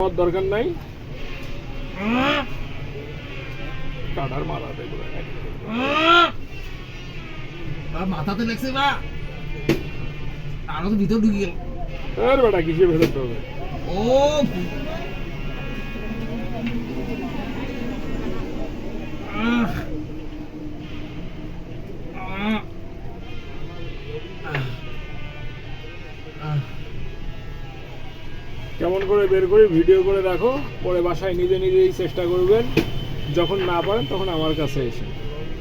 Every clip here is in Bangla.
আমার দরকার নাই, কাটার মারা দেবো মাথাতে লাগছে বা আরো তো ভিতর ঢুকে গেল। বেটা কিসের ভেতর ঢোকে? ও কেমন করে বের করে ভিডিও করে রাখো, পরে বাসায় নিজে নিজেই চেষ্টা করবেন। যখন না পারেন তখন আমার কাছে এসে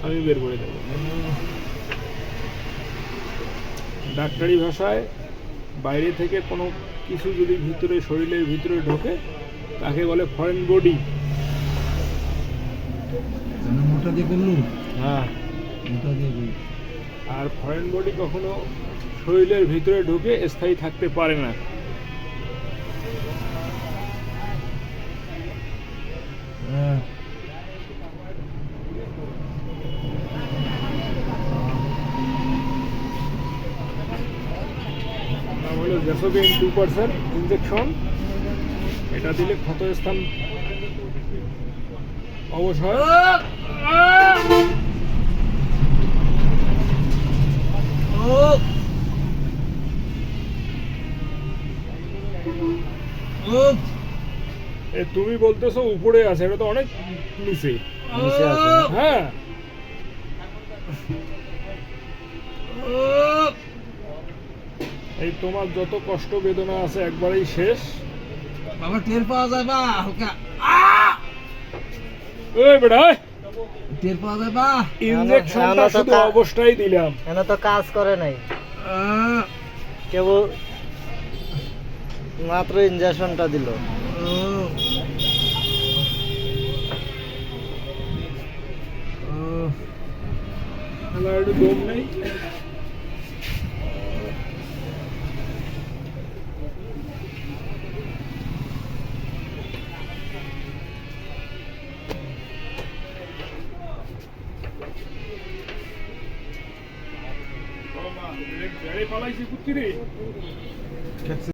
আমি বের করে দেবো। ডাক্তারি ভাষায় বাইরে থেকে কোনো কিছু যদি ভিতরে শরীরের ভিতরে ঢোকে তাকে বলে ফরেন বডি। মোটা দিয়ে করলু, হ্যাঁ, মোটা দিয়ে করলু। আর ফরেন বডি কখনো শরীরের ভিতরে ঢুকে স্থায়ী থাকতে পারে না। নাম হলো জেসোগেন 2% ইনজেকশন। এটা দিলে ক্ষতস্থান অবশ্যই তুমি বলতেছো উপরে আছে, এটা তো অনেক নিচে নিচে আছে। হ্যাঁ, এই তোমার যত কষ্ট বেদনা আছে একবারেই শেষ। বাবা টের পাওয়া যায় বা হালকা, ওই বেটা টের পাওয়া যায় বা ইনজেকশনটা শুধু অবস্থায় দিলাম, এনে তো কাজ করে নাই, কেবল মাত্র ইনজেকশনটা দিল। আমার একটু দম নেই। পালাইছি কুত্তি রে।